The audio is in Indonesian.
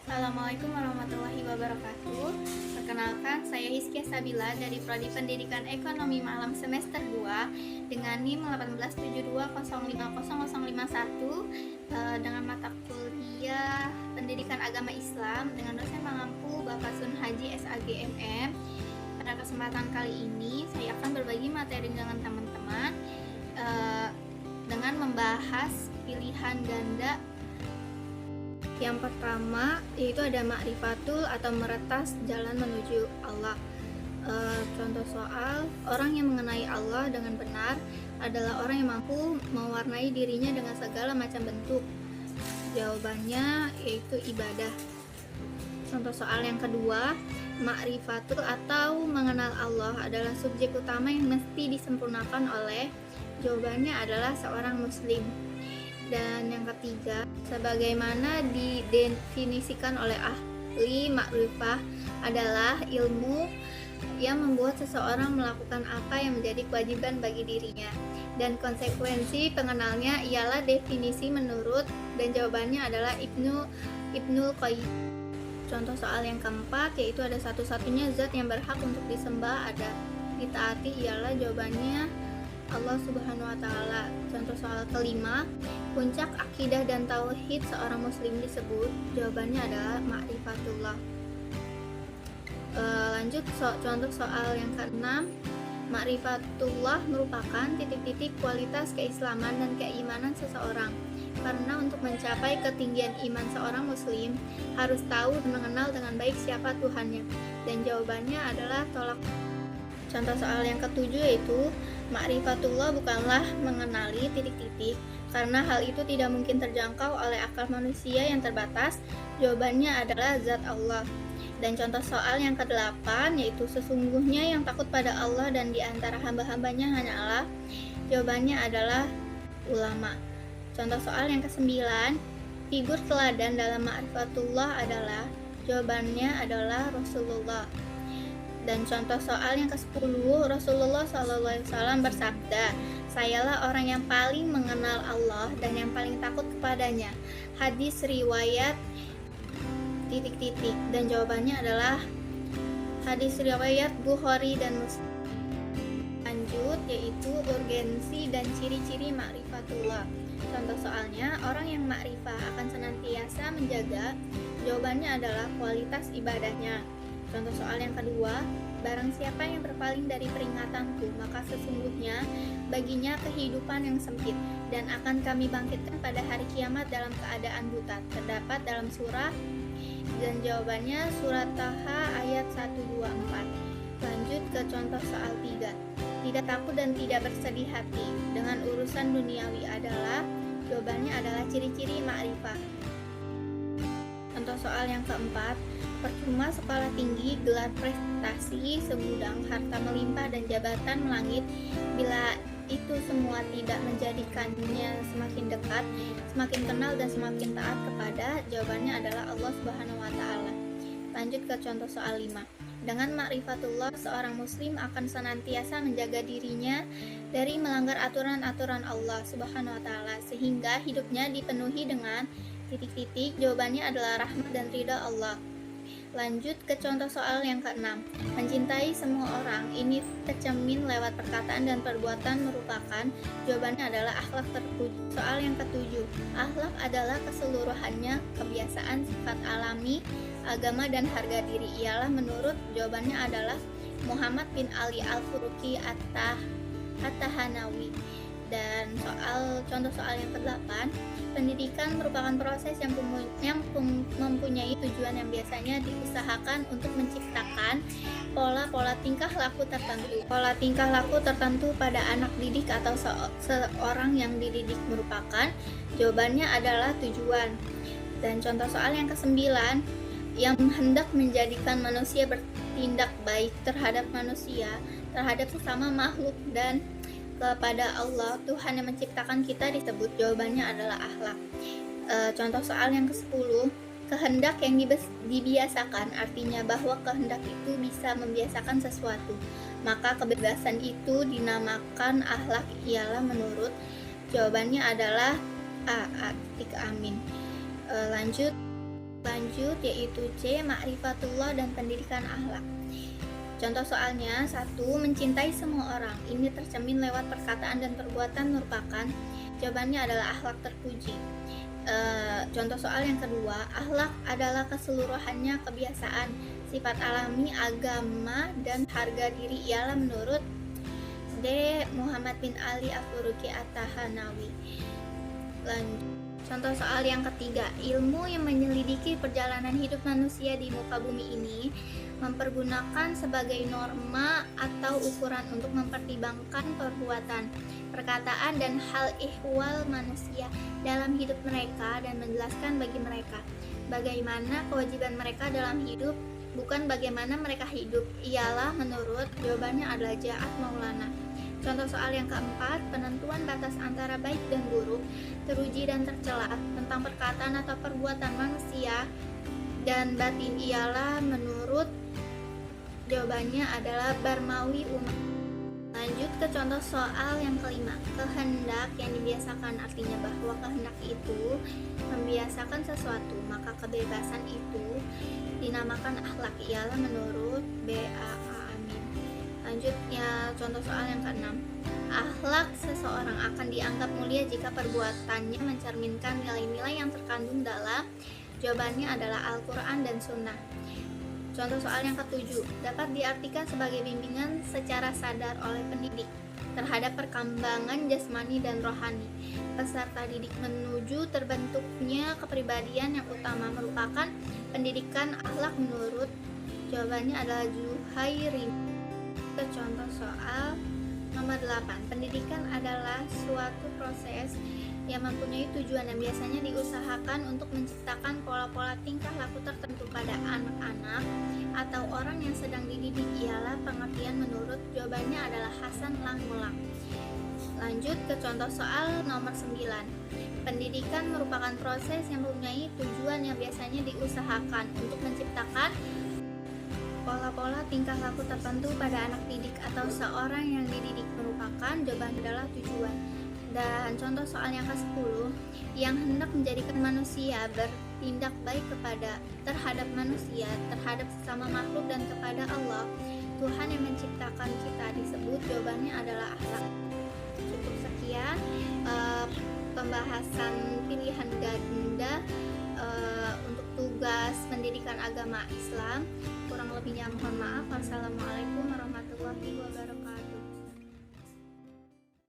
Assalamualaikum warahmatullahi wabarakatuh. Perkenalkan, saya Hizkia Sabila dari Prodi Pendidikan Ekonomi Malam semester 2 dengan NIM 18720500051 dengan mata kuliah Pendidikan Agama Islam dengan dosen pengampu Bapak Sun Haji SAGMM. Pada kesempatan kali ini saya akan berbagi materi dengan teman-teman dengan membahas pilihan ganda. Yang pertama yaitu ada ma'rifatul atau meretas jalan menuju Allah. Contoh soal, orang yang mengenai Allah dengan benar adalah orang yang mampu mewarnai dirinya dengan segala macam bentuk. Jawabannya yaitu ibadah. Contoh soal yang kedua, ma'rifatul atau mengenal Allah adalah subjek utama yang mesti disempurnakan oleh. Jawabannya adalah seorang muslim. Dan yang ketiga, sebagaimana didefinisikan oleh ahli ma'rifah adalah ilmu yang membuat seseorang melakukan apa yang menjadi kewajiban bagi dirinya, dan konsekuensi pengenalnya ialah definisi menurut, dan jawabannya adalah Ibnul Qayyim. Contoh soal yang keempat yaitu ada satu-satunya zat yang berhak untuk disembah ada ditaati ialah, jawabannya Allah Subhanahu wa Ta'ala. Contoh soal kelima, puncak akidah dan tauhid seorang muslim disebut, jawabannya adalah ma'rifatullah. Lanjut contoh soal yang keenam, ma'rifatullah merupakan titik-titik kualitas keislaman dan keimanan seseorang. Karena untuk mencapai ketinggian iman seorang muslim harus tahu dan mengenal dengan baik siapa Tuhannya, dan jawabannya adalah tolak. Contoh soal yang ketujuh yaitu ma'rifatullah bukanlah mengenali titik-titik, karena hal itu tidak mungkin terjangkau oleh akal manusia yang terbatas. Jawabannya adalah zat Allah. Dan contoh soal yang ke-8 yaitu sesungguhnya yang takut pada Allah dan di antara hamba-hambanya hanya Allah. Jawabannya adalah ulama. Contoh soal yang ke-9, figur teladan dalam ma'rifatullah adalah, jawabannya adalah Rasulullah. Dan contoh soal yang ke-10, Rasulullah SAW bersabda, sayalah orang yang paling mengenal Allah dan yang paling takut kepadanya. Hadis riwayat titik-titik, dan jawabannya adalah hadis riwayat Bukhari dan Muslim. Lanjut yaitu urgensi dan ciri-ciri ma'rifatullah. Contoh soalnya, orang yang ma'rifah akan senantiasa menjaga, jawabannya adalah kualitas ibadahnya. Contoh soal yang kedua, barang siapa yang berpaling dari peringatanku, maka sesungguhnya baginya kehidupan yang sempit, dan akan kami bangkitkan pada hari kiamat dalam keadaan buta. Terdapat dalam surah, dan jawabannya surat Taha ayat 124. Lanjut ke contoh soal 3. Tidak takut dan tidak bersedih hati dengan urusan duniawi adalah, jawabannya adalah ciri-ciri ma'rifah. Contoh soal yang keempat, percuma sekolah tinggi, gelar prestasi, segudang harta melimpah dan jabatan melangit bila itu semua tidak menjadikannya semakin dekat, semakin kenal dan semakin taat kepada, jawabannya adalah Allah Subhanahu wa Ta'ala. Lanjut ke contoh soal 5. Dengan ma'rifatullah, seorang muslim akan senantiasa menjaga dirinya dari melanggar aturan-aturan Allah Subhanahu wa Ta'ala sehingga hidupnya dipenuhi dengan titik-titik, jawabannya adalah rahmat dan ridha Allah. Lanjut ke contoh soal yang ke-6. Mencintai semua orang ini tercermin lewat perkataan dan perbuatan merupakan, jawabannya adalah akhlak terpuji. Soal yang ke-7. Akhlak adalah keseluruhannya kebiasaan, sifat alami, agama dan harga diri ialah menurut, jawabannya adalah Muhammad bin Ali Al-Furuqi At-Tahanawi. Dan contoh soal yang ke-8, pendidikan merupakan proses yang mempunyai tujuan yang biasanya diusahakan untuk menciptakan pola-pola tingkah laku tertentu. Pola tingkah laku tertentu pada anak didik atau seorang yang dididik merupakan, jawabannya adalah tujuan. Dan contoh soal yang ke-9, yang hendak menjadikan manusia bertindak baik terhadap manusia, terhadap sesama makhluk, dan kepada Allah Tuhan yang menciptakan kita disebut, jawabannya adalah akhlak. Contoh soal yang ke-10, kehendak yang dibiasakan artinya bahwa kehendak itu bisa membiasakan sesuatu, maka kebebasan itu dinamakan akhlak ialah menurut, jawabannya adalah amin. Lanjut Lanjut yaitu C. Ma'rifatullah dan pendidikan akhlak. Contoh soalnya, 1. Mencintai semua orang. Ini tercermin lewat perkataan dan perbuatan merupakan. Jawabannya adalah akhlak terpuji. Contoh soal yang kedua, akhlak adalah keseluruhannya kebiasaan, sifat alami, agama, dan harga diri ialah menurut D. Muhammad bin Ali Al-Furuqi At-Tahanawi. Lanjut. Contoh soal yang ketiga, ilmu yang menyelidiki perjalanan hidup manusia di muka bumi ini mempergunakan sebagai norma atau ukuran untuk mempertimbangkan perbuatan, perkataan, dan hal ihwal manusia dalam hidup mereka dan menjelaskan bagi mereka bagaimana kewajiban mereka dalam hidup, bukan bagaimana mereka hidup. Ialah menurut, jawabannya adalah Ja'ad Maulana. Contoh soal yang keempat, penentuan batas antara baik dan buruk, teruji dan tercela tentang perkataan atau perbuatan manusia dan batin ialah menurut, jawabannya adalah Barmawi Umar. Lanjut ke contoh soal yang kelima, kehendak yang dibiasakan artinya bahwa kehendak itu membiasakan sesuatu, maka kebebasan itu dinamakan akhlak ialah menurut BAA. Lanjutnya contoh soal yang keenam, akhlak seseorang akan dianggap mulia jika perbuatannya mencerminkan nilai-nilai yang terkandung dalam, jawabannya adalah Al-Quran dan Sunnah. Contoh soal yang ketujuh, dapat diartikan sebagai bimbingan secara sadar oleh pendidik terhadap perkembangan jasmani dan rohani peserta didik menuju terbentuknya kepribadian yang utama merupakan pendidikan akhlak menurut, jawabannya adalah Zuhairi. Ke contoh soal nomor 8, pendidikan adalah suatu proses yang mempunyai tujuan yang biasanya diusahakan untuk menciptakan pola-pola tingkah laku tertentu pada anak-anak atau orang yang sedang dididik ialah pengertian menurut, jawabannya adalah Hasan Lang-Mulang. Lanjut ke contoh soal nomor 9, pendidikan merupakan proses yang mempunyai tujuan yang biasanya diusahakan untuk menciptakan pola-pola tingkah laku tertentu pada anak didik atau seorang yang dididik merupakan, jawaban adalah tujuan. Dan contoh soal yang ke-10, yang hendak menjadikan manusia bertindak baik terhadap manusia, terhadap sesama makhluk dan kepada Allah Tuhan yang menciptakan kita disebut, jawabannya adalah akhlak. Cukup sekian pembahasan pilihan ganda untuk tugas pendidikan agama Islam. Kurang lebihnya mohon maaf. Wassalamualaikum warahmatullahi wabarakatuh.